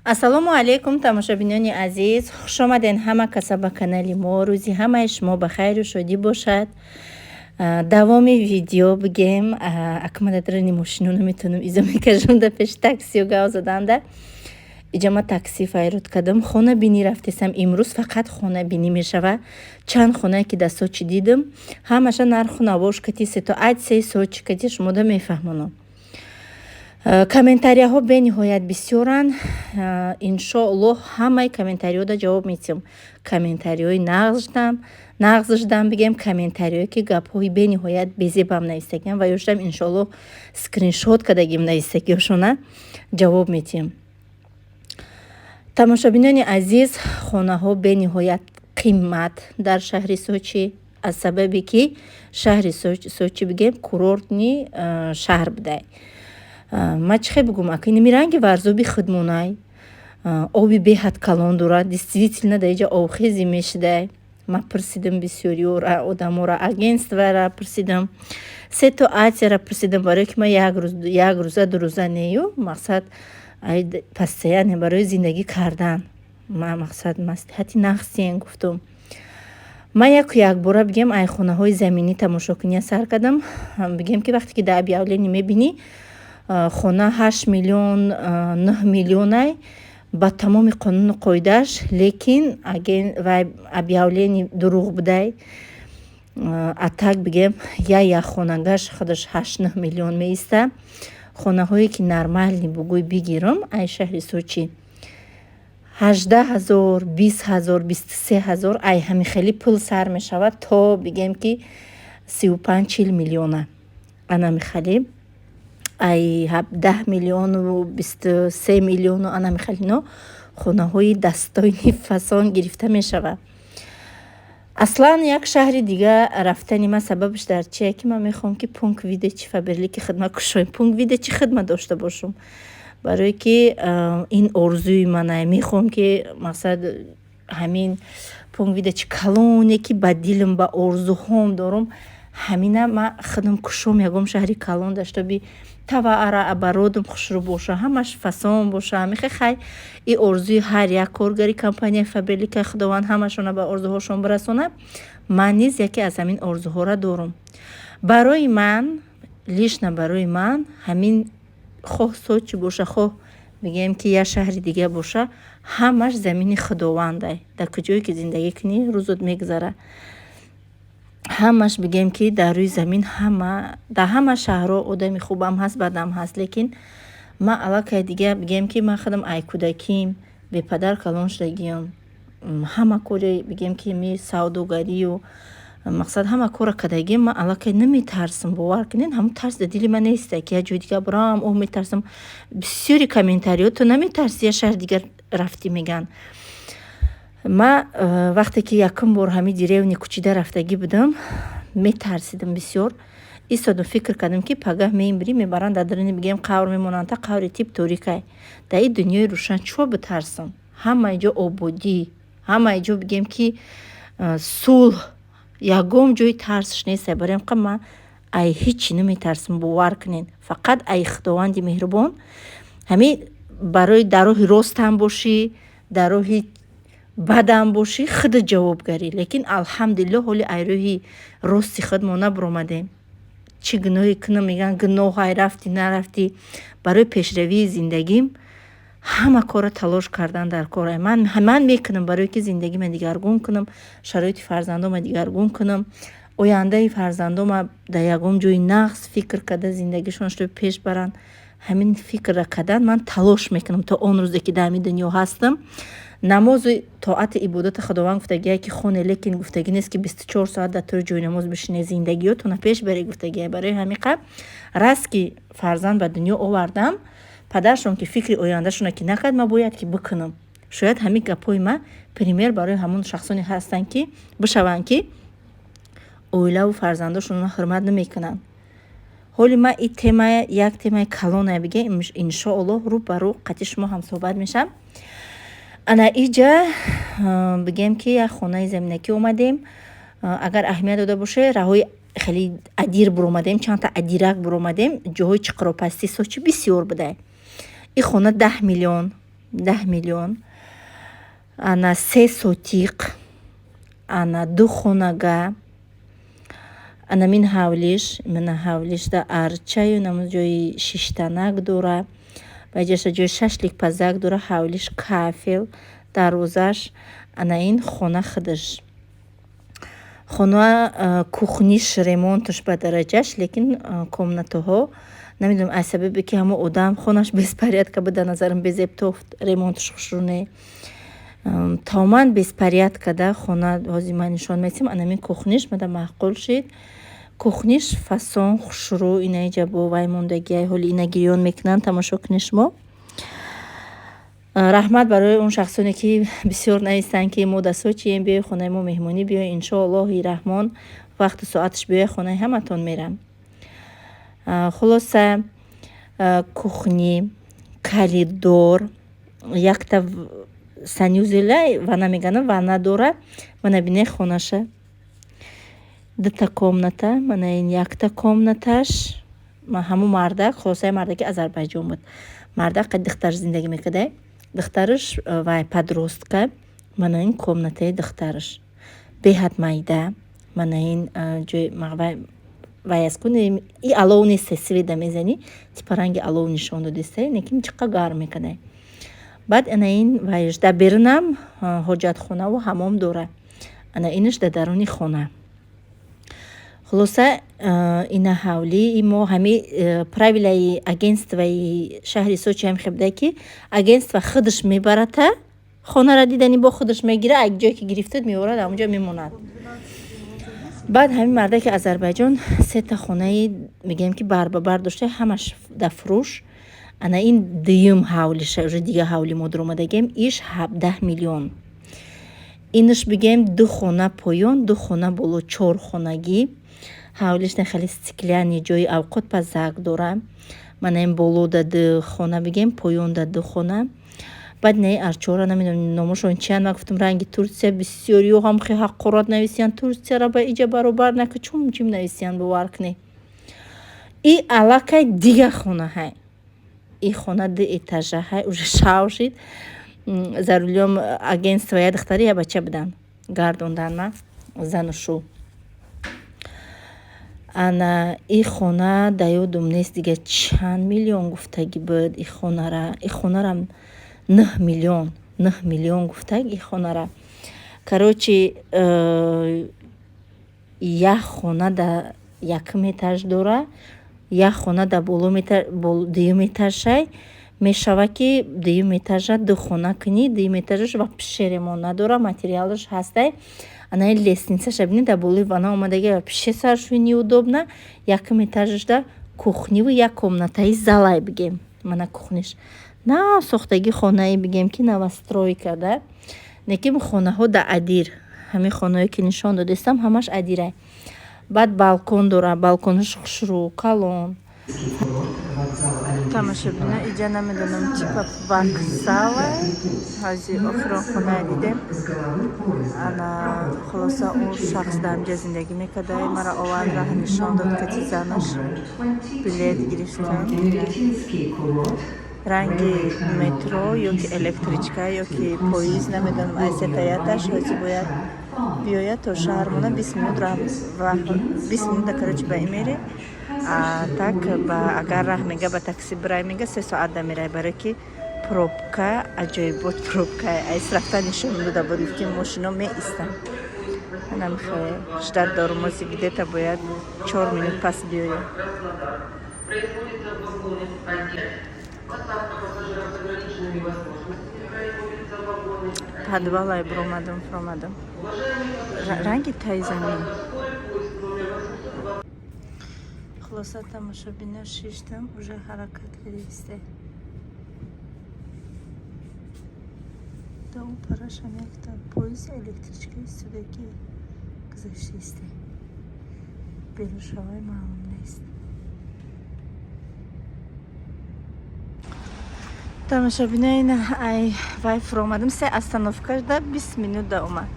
ассалому алайкум тамошобинони азиз, хуш омаден ҳама каса ба канали мо. рӯзи ҳамаи шумо ба хайру шодӣ бошад. давоми видео бигем акмададрани мошину наметавонам изо мекашам да пеш таксио гав заданда иҷама такси файрод кардам. хонабинӣ рафтесам имрӯз. фақат хонабинӣ мешава. чанд хонае ки да сочи дидам ҳамаша нарху навош кати сетоатсияи сочи кати шумода мефаҳмонам. комментарияҳо бениҳоят бисёранд. иншоаллоҳ ҳамаи комментариҳода ҷавоб медиҳам. комментариҳои нағзшдам бигем, комментариҳое ки гапҳои бениҳоят безебам нависагиам ва ёштам иншоаллоҳ скриншот кардагим нависагиҳошона ҷавоб медиҳам. тамошобинони азиз, хонаҳо бениҳоят қиммат дар шаҳри Сочи, аз сабабе ки шаҳри Сочи бигем курортни шаҳр будай. ма чӣ хе бигӯм ака инами ранги варзоби хидмонай, оби беҳад калон дорад. действительно дар иҷа обхези мешидай. ма пурсидам бисёри одамора, агентствара пурсидам, ситуатсияра пурсидам, барое ки ма як рӯза ду рӯза нею мақсад постоянно барои зиндагӣ кардан. ма мақсад маслиҳати нақсиен гуфтум. ма якбора бигем ай хонаҳои заминӣ тамошокунӣ сар кардам. бигем ки вақте ки дар объявление мебинӣ хона 8 миллион 9 миллионай ба тамоми қонуну қоидааш, лекин вай объявление дурӯғ будай. атак бигем як хонагаш худаш 8-9 миллион меиста. хонаҳое ки нормални бугӯй бигирам ай шаҳри Сочи 18,000 20,000 23,000 ай ҳами хеле пул сар мешавад то бигем ки 35-40 миллиона. анами хеле ай 10 миллиону 23 миллиону анами халино хонаҳои дастойни фасон гирифта мешава. аслан як шаҳри дига рафтани ма сабабаш дар чие ки ман мехоҳам ки пункт видеочи фаберлики хидмат кушоем. пункт видеочи хидмат дошта бошум, барое ки ин орзуи манай. мехоҳам ки мақсад ҳамин пункт видеочи калоне ки ба дилам ба орзуҳом дорам ҳамина ма хидм кушом ягон шаҳри калон даштоби таваара оборотам хушрӯ боша, ҳамаш фасон боша. мехе хай и орзуи ҳар як коргари компанияи фаберлика худованд ҳамашона ба орзуҳошон бирасона. ман низ яке аз ҳамин орзуҳоро дорам. барои ман лишна барои ман ҳамин хоҳ Сочи боша, хоҳ бигем ки як шаҳри дига боша, ҳамаш замини худовандай. дар куҷое ки зиндагӣ кунӣ рӯзот мегзара. ҳамаш бигем ки дар рӯи замин дар ҳама шаҳрҳо одами хубам ҳаст, бадам ҳаст, лекин ма аллакай дига бигем ки ман худам ай кӯдаким бепадар калон шудагиам. ҳама коре бигем ки ми савдогарию мақсад ҳама кора кардагим. ман аллакай наметарсам. бовар кунед ҳамун тарс дар дили ман неста ки як ҷои дига бурам метарсам. бисёри комментариҳо то наметарси як шаҳр дигар рафтӣ меган. ма вақте ки якум бор ҳами деревни кӯчида рафтагӣ будам метарсидам бисёр. истодам фикр кардам ки пагаҳ меимрӣ мебаранд дар даруни бигем қавр мемонанд та қаври тиб торикай. дар ин дунёи рӯшан чиро битарсам? ҳама ҷо ободӣ, ҳама ҷо бигем ки сулҳ, ягон ҷои тарсш нест. барои ҳам ман ай ҳичи наметарсам. бовар кунед фақат ай худованди меҳрубон ҳами барои дар роҳи ростам бошӣ, дар роҳи бадам бошӣ худ ҷавобгарӣ. лекин алҳамдулиллоҳ ҳоли ай роҳи рости худ мо набуромадем. чӣ гуноҳе кунам меган гуноҳ ай рафтӣ нарафтӣ. барои пешравии зиндагим ҳама кора талош кардан дар корай. ман мекунам барое ки зиндагима дигаргун кунам, шароити фарзандома дигаргун кунам, ояндаи фарзандома дар ягон ҷои нағз фикр карда зиндагишон шуд пеш баранд. ҳамин фикрра кардан ман талош мекунам то он рӯзе ки дар ҳамин дунё ҳастам. намозу тоати ибодати худованд гуфтагия ки хоне, лекин гуфтагӣ нест ки 24 соат дар тури ҷои намоз бишине. зиндагиётона пеш баре гуфтагия. барои ҳамиқа раз ки фарзанд ба дунё овардам, падаршон ки фикри ояндашона ки накард, ма бояд ки бикунам. шояд ҳамин гапҳои ма пример барои ҳамон шахсоне ҳастанд ки бишаванд ки оилаву фарзандошонро ҳурмат намекунанд. ҳоли ма ин тема як темаи калоне бигем. иншоаллоҳ рӯ ба рӯ қати шумо ҳамсӯҳбат мешам. ана иҷа бигем ки як хонаи заминакӣ омадем. агар аҳамият дода боше раҳои хеле адир буромадем, чандта адирак буромадем. ҷоҳои чиқиропасти Сочи бисёр будай. ин хона 10 миллион 10 миллион. Ана 3 сотиқ, ана 2 хонага, ана мин ҳавлиш, мина ҳавлишда арчаю намуз ҷои шиштанак дора, баҷаша ҷои 6 ликпазак дора, ҳавлиш кафел, дарвозаш, ана ин хона худаш. Хона кухниш ремонтш ба дараҷаш, лекин комнатаҳо намедонам аз сабаби ки ҳама одам хонаш беспорядка буда, назарам безебтофт, ремонтш хушрӯ не. Тамоман беспорядка да хона ҳозир ман нишон месем. Ана мин кухниш мада маъқул шид. Кухниш фасон хушрӯ ина иҷа бо вай мондагия ҳоли ина гирён мекунанд. Тамошо кунед шумо. раҳмат барои он шахсоне ки бисёр навистанд ки мо дасо чием биёй хонаи мо меҳмонӣ биёй, иншоаллоҳи раҳмон вақту соаташ биёй хонаи ҳаматон мерам. хулоса кухни калиддор, якта санюзелай вана мегана, вана дора. Мана бинед хонаша. Дута комната, мана ин якта комнаташ. Ҳамун мардак, хулосаи мардаки Озарбойҷон буд. Мардак духтар зиндагӣ мекард. Духтараш вай подростка. Мана ин комнатаи духтараш. Беҳад майда. Мана ин ҷои вай аз куни и алов несте, сведа мезани, типа ранги алов нишон додистай, лекин чиқа гарм мекард. баъд ана ин вайш да берунам ҳоҷатхонаву ҳамом дора. Ана инаш да даруни хона. хулоса ина ҳавли имо ҳами правилаи агентстваи шаҳри Сочи ҳам хебда ки агентства худаш мебарата, хонара дидани бо худаш мегира, як ҷое ки гирифтад меорад, ҳамунҷа мемонад. баъд ҳамин мардаки Озарбойҷон 3 та хонаи мегӯем ки бар ба бар дошта, ҳамаш да фурӯш. Ана ин дуюм ҳавлиша, уже дига ҳавли мо дуромадагем, иш 10 миллион. Инаш бигем 2 хона поён, 2 хона боло, 4 хонагӣ. ҳавлиш не хеле стекляни, ҷои авқот па зак дора. Мана ин боло да 2 хона бигем, поён да 2 хона. баъд не арчора намедонам номашон чианд. Ма гуфтам ранги Турсия бисёр ёҳам хе ҳаққорат нависиянд. Турсияра ба иҷа баробар нака чум чим нависиянд бовар кунед. И аллакай дига хона ҳай. И хона 2 этажа ҳай, уже шав шид. Зарулиём агентства я духтари я бача будан. Гардондан ма зану шу. Ана и хона да ёдум нест дига чанд миллион гуфтагӣ буд и хонара. И хонара 9 миллион. 9 миллион гуфтаг и хонара. Короче, як хона да 1 этаж дора. Як хона да боло 2 этажай. Мешава ки 2 этажа 2 хона кунӣ, 2 этажаш вапше ремонт надора, материалаш ҳастай. Ана ин лестницаша бинед да болои вана омадаги вапше саршуи неудобна. 1 этажаш да кухниву як комнатаи залай бигем. Мана кухниш на сохтаги хонаи бигем ки новострой карда. Неким хонаҳо да адир. Ҳамин хонаҳое ки нишон додистам ҳамаш адирай. баъд балкон дора, балконаш хушрӯ, калон. Тамошобина иҷа намедонам типа вокзалай. ҳозир охирон хонаи дидем. Ана хулоса он шахс да ҳамҷа зиндагӣ мекардай. Мара овард раҳ нишон дод кати занаш билет гирифтам. ранги метро ёки электричка ёки поезд намедонам айсетаяташ ҳозир бояд биёяд то шаҳр мона 20 минут ва 20 минут короче ба имери. Так агар раҳ мега ба такси бирай мега 3 соат да мерай, барои ки пробка аҷоибот пробка айс рафта нишон дода буд ки мошино меистанд. Анам ждать дормози где-то бояд 4 минут пас биёяд. Подвалай промадам. Ранги тай замин. Хулоса тамошобина шиштам уже ҳаракат кардисте. Да у парашам якта поезд электричка истудаки гузаштисте. Берушавай маълум нест. Тамошобина ай вай фуромадам 3 остановка да 20 минут да омад.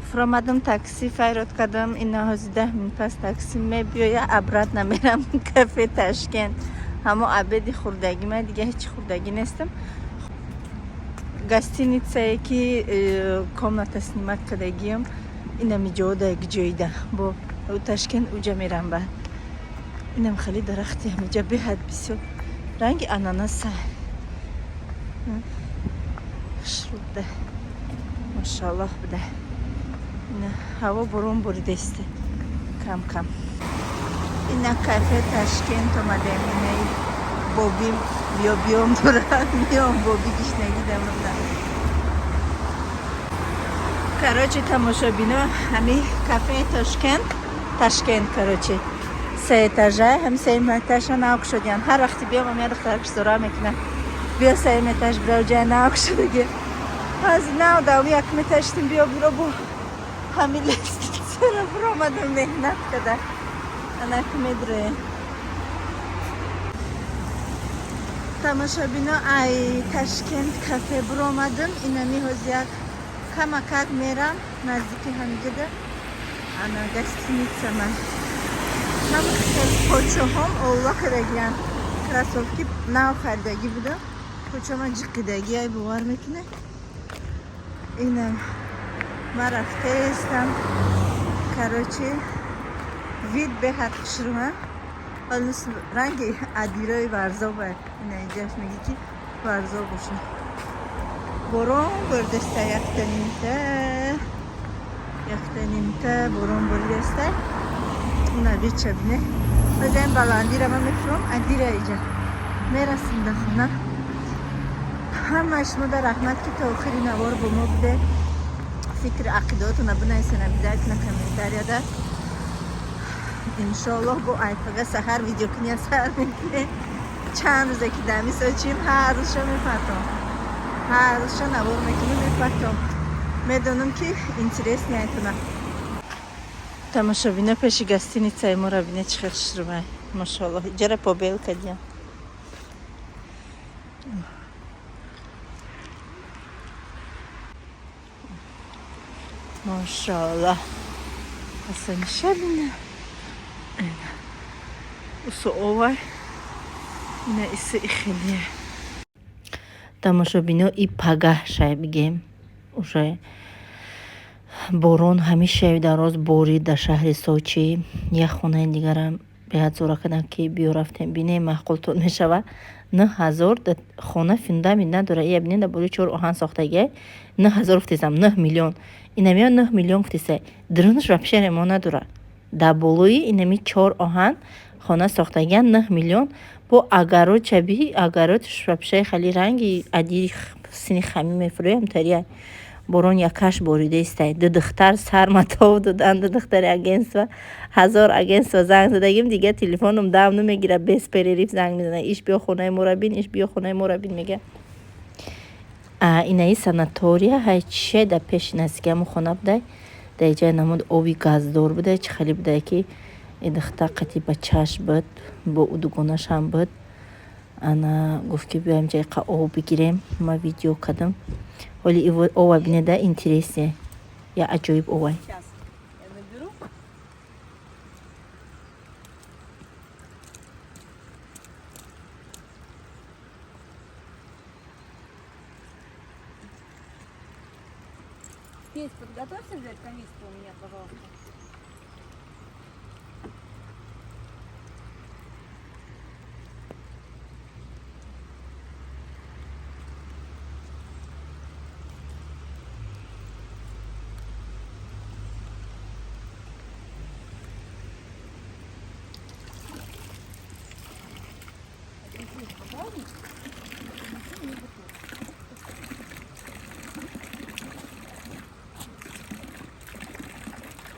Фуромадам такси файрод кардам, ина ҳози 10 минут пас такси мебиёя, обратно мерам кафе Ташкент. Ҳамо абеди хурдагӣ, ман дига ҳеҷ хурдагӣ нестам. гостиницае ки комната снимат кардагиам инами ҷодаи ҷойда бо Ташкент уҷа мерам ба инам хеле дарахти ҳамиҷа беҳад бисёр ранги ананаса шуда машаллоҳ буда ина ҳаво борон боридасте кам кам ина кафе Ташкент омадем инаи бобим биём дорад миём боби гишнагӣ дамонда короче тамошобино ҳами кафе Ташкент короче се этажа ҳам се этажа навк шудян ҳар вақти биём ҳам яхтаракш зора мекунам биё се этаж бирав ҷай навк шудаги аз нав дав як меташтим биё биро бо ҳами лестницара биромадам меҳнат када анак медре тамошобино ай Ташкент кафе биромадам инами ҳоз як камакак мерам наздики ҳамҷада ана гостиница ман ҳам почоҳом олла кардагиян красовки нав харидаги будам почоҳама ҷиқидаги ай бовар мекунӣ инам ман рафтаестам короче вид беҳад хушрума ҳолнус ранги адирои варзоба инаиҷаш меги ки варзоб боша борон бордаста яхтанимта борон боридаста ина веча бине базаем баландира ма мефуром адира иҷа мерасим да хона ҳама шумода раҳмат ки то охири навор бо мо буде фикри ақидотуна бинависена бидакна комментарияда иншоаллоҳ бо айфага саҳар видеокуния сар мекуне чанд рӯзе ки дамис очим ҳар рӯзша мепартом ҳар рӯзша навор мекунем мепартом медонам ки интересни айтуна тамошобино пеши гостиницаи мора бине чӣ хел шурмай машоаллоҳ иҷара побел кардиям машоаллоҳ асани шабина усоовай ина иси ихелие тамошобино и пагаҳ шай бигем уже борон ҳамишаи дароз борид дар шаҳри Сочи як хонаи дигарам беҳад зора кардам ки биё рафтем бинем маъқултон мешава 9000 хона фундамент надора я бинем дар болои 4 оҳан сохтагиай 9000 футисам 9 миллион инамиё 9 миллион футиса дрынш вообще ремо надора дар болои инами 4 оҳан хона сохтагиан 9 миллион бо агарот чаби агаротш вообще хали ранги адири сини хами мефурӯям тария борон якаш боридастай ду духтар сар матов додан ду духтари агентства 1000 агентства занг задагим дига телефоном дам намегира без перерив занг мезана иш биё хонаи моро бин иш биё хонаи моро бин мега инаи санатория ҳай чише да пеши наздики ҳамон хона будай дар иҷаи намуд оби газдор будай чӣ хеле будай ки идухта қати ба чашм буд бо удугонаш ҳам буд ана гуфт ки биёем ҷайқа об бигирем ма видео кардам ҳоли ова бинеда интересе я аҷоиб овай Петь, подготовься взять канистру у меня, пожалуйста.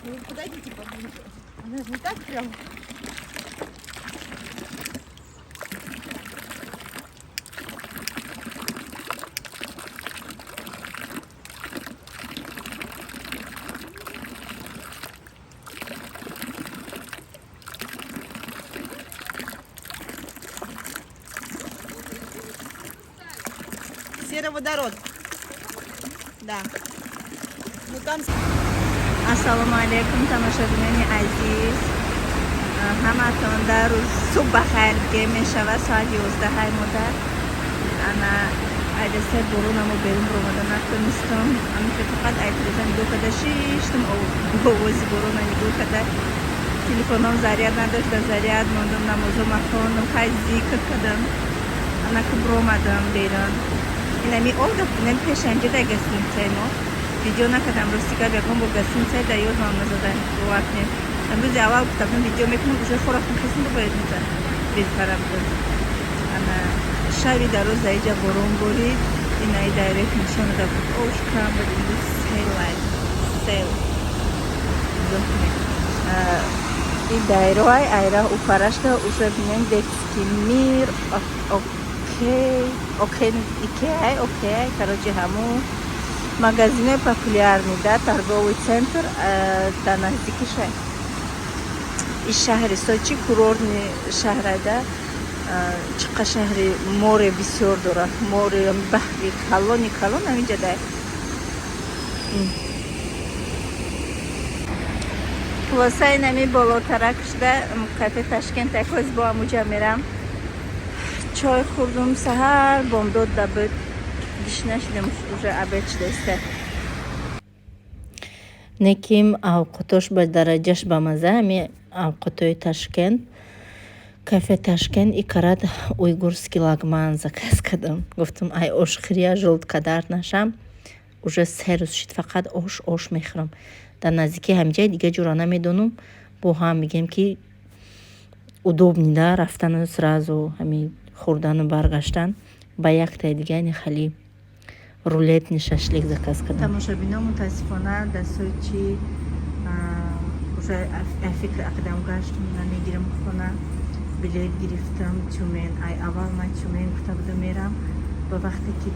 Вы подойдите поближе. Она же не так прям. Сероводород. Да. Ну там... ассалому алайкум тамошобинони азиз ҳаматонда рӯз субҳ бахайр бигем мешавад соати 11 мода ана айдаса боронамо берун ромада натонистам. Амика фақат айкудаса нигоҳ када шиштам овози борона нигоҳ када. Телефонам заряд надошт, ба заряд мондам, намозома хондам, хай зикр кардам. Анаку бромадам берун. Инами олда инами пешанҷида гостиницаи мо. Видео накардам, ростигап ягон бо гостиницаи да ёдам назада вақт. Амрӯзи аввал гуфтам видео мекунам, уже хӯрохтам каси набояд мезад. Безбарам буд. Ана шаби дароз заиҷа борон борид. Инаи дайрект нишон дада буд. Ош кам буд имрӯз сел. И дайроай айра упарашта уже бинем детский мир. Окей, короче, ҳаму магазинои популярни, да, торговый центр да наздики шаҳри Сочи, курортни шаҳрада, чиқа шаҳри море бисёр дорад, море, баҳри, калон ҳаминҷада. Хулоса инами болотарак шуда кафе Ташкент якоз бо амуҷа мерам. Чой хӯрдум саҳар, бомдод да буд. Гишна шудам, уже обед шудааст. Неким авқотош ба дараҷаш ба маза, ами авқотои Ташкент. Кафе Ташкент икарат уйгурский лагман заказ кардам. Гуфтам ай ошхирия жолд кадар нашам. Уже 3 рӯз шид, фақат ош мехӯрам. Дар наздики ҳамҷаи дига ҷура намедонам. Бо ҳам мегем ки удобни да рафтану сразу ҳамин хӯрдану баргаштан. Ба яктай дига ин хали рулетни шашлик заказ кардам. Тамошобинон мутаассифона дар Сочи уже фикр ақдам гаштам, намегирам хона. Билет гирифтам Тюмен. Ай аввал ман Тюмен гуфта будам мерам. Ба вақте ки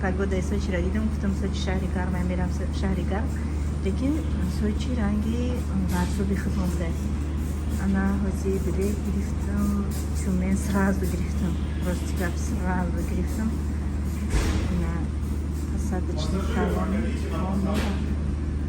погодаи Сочиро дидам, гуфтам Сочи шаҳри гарм, ман мерам шаҳри гарм. Лекин Сочи ранги варзоби худам будааст. Ана ҳозир билет гирифтам, Тюмен сразу гирифтам. Рости гап сразу гирифтам. Посадочный талон.